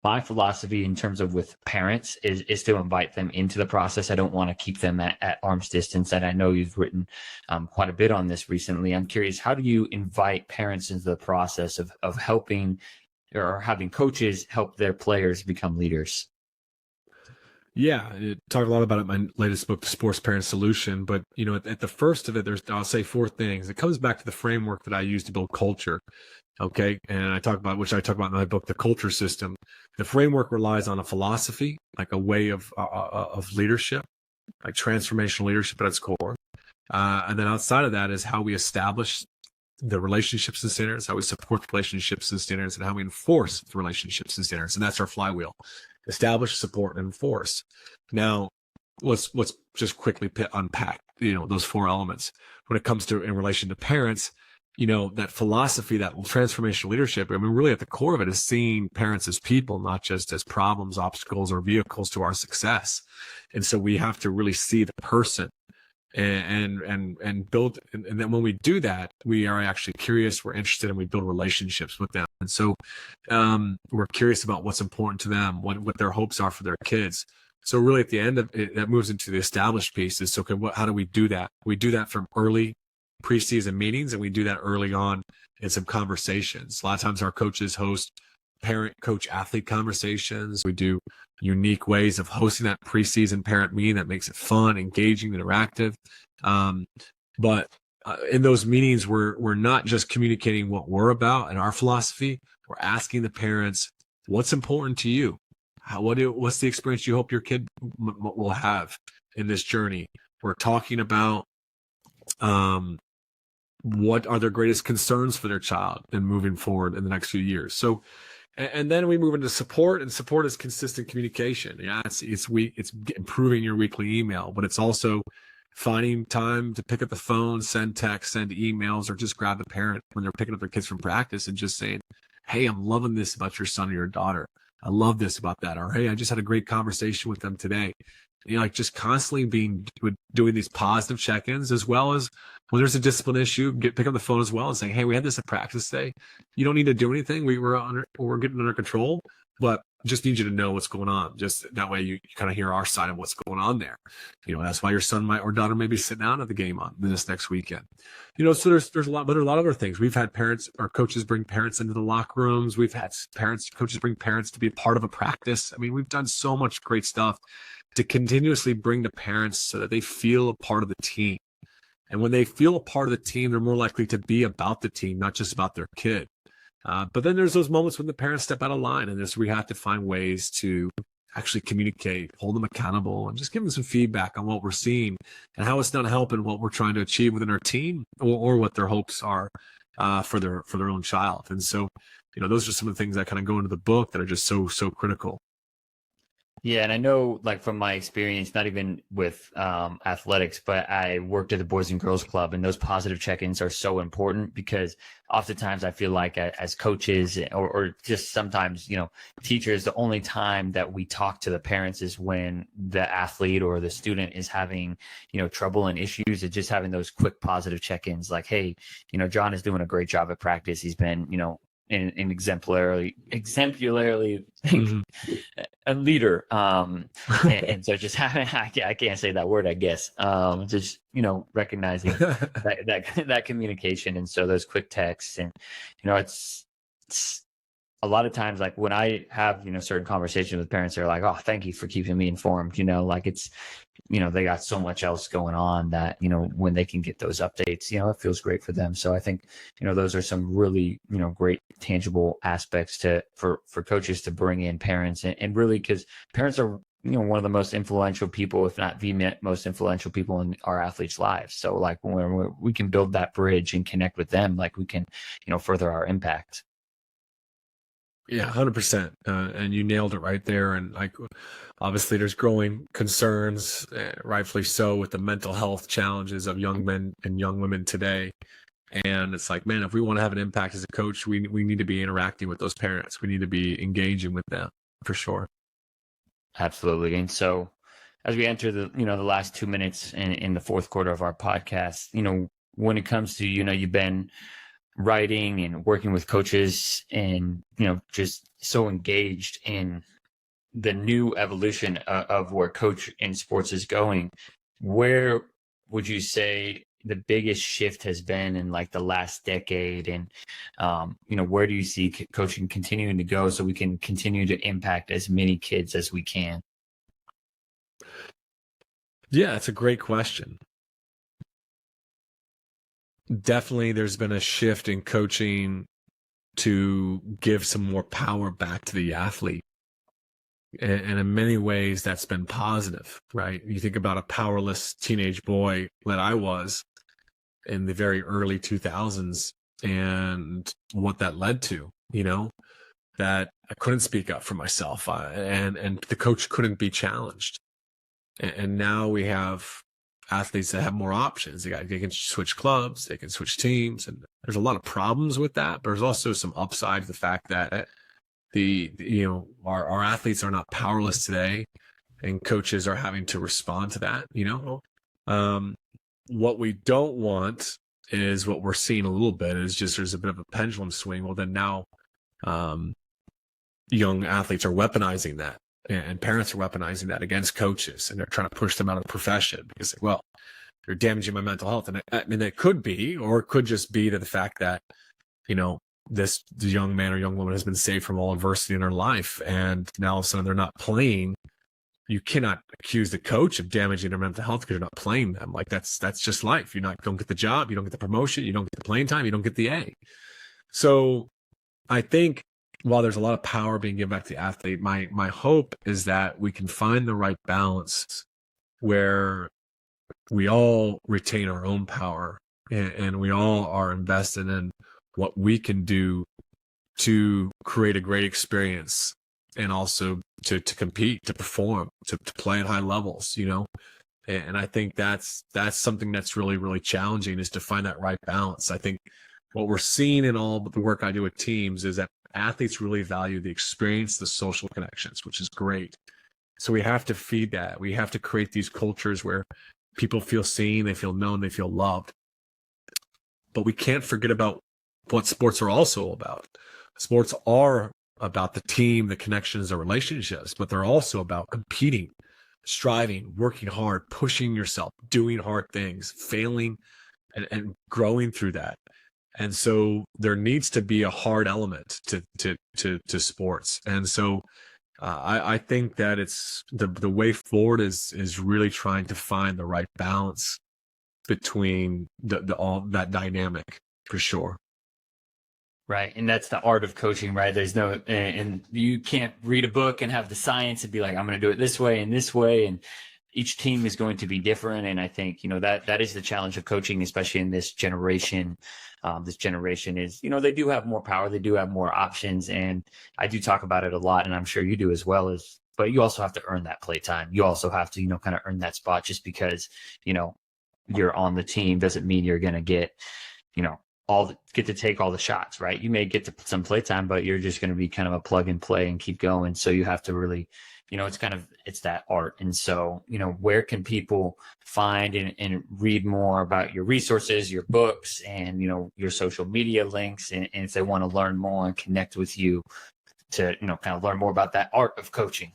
my philosophy in terms of with parents is to invite them into the process. I don't want to keep them at arm's distance. And I know you've written quite a bit on this recently. I'm curious, how do you invite parents into the process of helping or having coaches help their players become leaders? Yeah, I talked a lot about it in my latest book, The Sports Parent Solution. But, at the first of it, I'll say four things. It comes back to the framework that I use to build culture. Okay. And I talk about in my book, The Culture System. The framework relies on a philosophy, like a way of leadership, like transformational leadership at its core. And then outside of that is how we establish the relationships and standards, how we support the relationships and standards, and how we enforce the relationships and standards. And that's our flywheel: establish, support, and enforce. Now, let's just quickly unpack, those four elements. When it comes to in relation to parents, that philosophy, that transformational leadership, really at the core of it is seeing parents as people, not just as problems, obstacles, or vehicles to our success. And so we have to really see the person and build. And then when we do that, we are actually curious, we're interested, and we build relationships with them. And so we're curious about what's important to them, what their hopes are for their kids. So really at the end of it, that moves into the established pieces. So how do we do that? We do that from early preseason meetings, and we do that early on in some conversations. A lot of times our coaches host parent, coach, athlete conversations. We do unique ways of hosting that preseason parent meeting that makes it fun, engaging, interactive. But in those meetings, we're not just communicating what we're about and our philosophy. We're asking the parents, what's important to you? What's the experience you hope your kid will have in this journey? We're talking about what are their greatest concerns for their child and moving forward in the next few years. So, and then we move into support, and support is consistent communication. Yeah, it's improving your weekly email, but it's also finding time to pick up the phone, send texts, send emails, or just grab the parent when they're picking up their kids from practice and just saying, hey, I'm loving this about your son or your daughter. I love this about that. Or, hey, I just had a great conversation with them today. Like just constantly doing these positive check-ins, as well as when there's a discipline issue, pick up the phone as well and saying, hey, we had this at practice today. You don't need to do anything. We're getting under control, but just need you to know what's going on. Just that way you kind of hear our side of what's going on there. That's why your son or daughter may be sitting down at the game on this next weekend. So there's a lot, but there are a lot of other things. We've had parents or coaches bring parents into the locker rooms. We've had coaches bring parents to be a part of a practice. We've done so much great stuff to continuously bring the parents so that they feel a part of the team. And when they feel a part of the team, they're more likely to be about the team, not just about their kid. But then there's those moments when the parents step out of line, and we have to find ways to actually communicate, hold them accountable, and just give them some feedback on what we're seeing and how it's not helping what we're trying to achieve within our team or what their hopes are for their own child. And so, those are some of the things that kind of go into the book that are just so critical. Yeah, and I know, like from my experience, not even with athletics, but I worked at the Boys and Girls Club, and those positive check-ins are so important because oftentimes I feel like as coaches or just sometimes, teachers, the only time that we talk to the parents is when the athlete or the student is having, trouble and issues, and just having those quick positive check-ins like, hey, John is doing a great job at practice. He's been, in exemplarily Mm-hmm. a leader. And so just having, I can't say that word, I guess. Just, recognizing that communication. And so those quick texts and, it's a lot of times, like when I have, certain conversations with parents, they're like, oh, thank you for keeping me informed. Like it's, they got so much else going on that, when they can get those updates, it feels great for them. So I think, those are some really, great tangible aspects for coaches to bring in parents and really, because parents are, one of the most influential people, if not the most influential people in our athletes' lives. So like when we can build that bridge and connect with them, like we can, further our impact. Yeah, 100%. And you nailed it right there. And like, obviously there's growing concerns, rightfully so, with the mental health challenges of young men and young women today. And it's like, man, if we want to have an impact as a coach, we need to be interacting with those parents. We need to be engaging with them for sure. Absolutely. And so as we enter the last 2 minutes in the fourth quarter of our podcast, when it comes to, you've been writing and working with coaches and, just so engaged in the new evolution of where coach in sports is going, where would you say the biggest shift has been in like the last decade? And, where do you see coaching continuing to go so we can continue to impact as many kids as we can? Yeah, it's a great question. Definitely there's been a shift in coaching to give some more power back to the athlete. And in many ways, that's been positive, right? You think about a powerless teenage boy that I was in the very early 2000s and what that led to, that I couldn't speak up for myself and the coach couldn't be challenged. And now we have athletes that have more options. They can switch clubs, they can switch teams, and there's a lot of problems with that. But there's also some upside to the fact that our athletes are not powerless today, and coaches are having to respond to that. What we don't want is what we're seeing a little bit is just there's a bit of a pendulum swing. Well, then now young athletes are weaponizing that. And parents are weaponizing that against coaches, and they're trying to push them out of the profession because, well, you're damaging my mental health. And I mean, it could be, or it could just be to the fact that, the young man or young woman has been saved from all adversity in their life, and now all of a sudden they're not playing. You cannot accuse the coach of damaging their mental health because you're not playing them. Like that's just life. Don't get the job, you don't get the promotion, you don't get the playing time, you don't get the A. So I think, while there's a lot of power being given back to the athlete, my hope is that we can find the right balance where we all retain our own power and we all are invested in what we can do to create a great experience and also to compete, to perform, to play at high levels, And I think that's something that's really, really challenging, is to find that right balance. I think what we're seeing in all the work I do with teams is that athletes really value the experience, the social connections, which is great. So we have to feed that. We have to create these cultures where people feel seen, they feel known, they feel loved. But we can't forget about what sports are also about. Sports are about the team, the connections, the relationships, but they're also about competing, striving, working hard, pushing yourself, doing hard things, failing, and growing through that. And so there needs to be a hard element to sports. And so I think that it's the way forward is really trying to find the right balance between all that dynamic, for sure. Right. And that's the art of coaching, right? There's no, and you can't read a book and have the science and be like, I'm going to do it this way and this way. And each team is going to be different. And I think, that is the challenge of coaching, especially in this generation. This generation is, they do have more power. They do have more options. And I do talk about it a lot, and I'm sure you do as well, but you also have to earn that play time. You also have to, kind of earn that spot. Just because, you're on the team doesn't mean you're going to get, get to take all the shots, right? You may get to some play time, but you're just going to be kind of a plug and play and keep going. So you have to really, it's that art. And so, where can people find and read more about your resources, your books, and, your social media links? And if they want to learn more and connect with you to, kind of learn more about that art of coaching.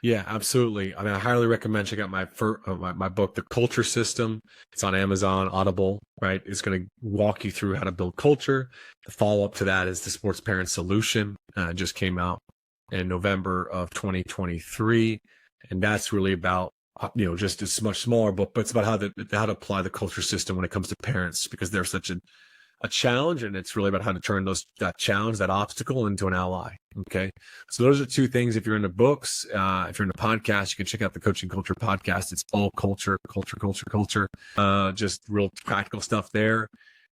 Yeah, absolutely. I mean, I highly recommend check out my book, The Culture System. It's on Amazon, Audible, right? It's going to walk you through how to build culture. The follow-up to that is The Sports Parent Solution. Just came out in November of 2023. And that's really about, just it's a much smaller book, but it's about how to apply the culture system when it comes to parents, because they're such a challenge, and it's really about how to turn that challenge, that obstacle, into an ally. Okay. So those are two things. If you're into books, if you're into podcasts, you can check out the Coaching Culture Podcast. It's all culture, just real practical stuff there.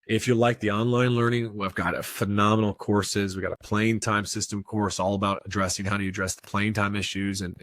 If you like the online learning, we've got phenomenal courses. We got a playing time system course all about addressing how do you address the playing time issues and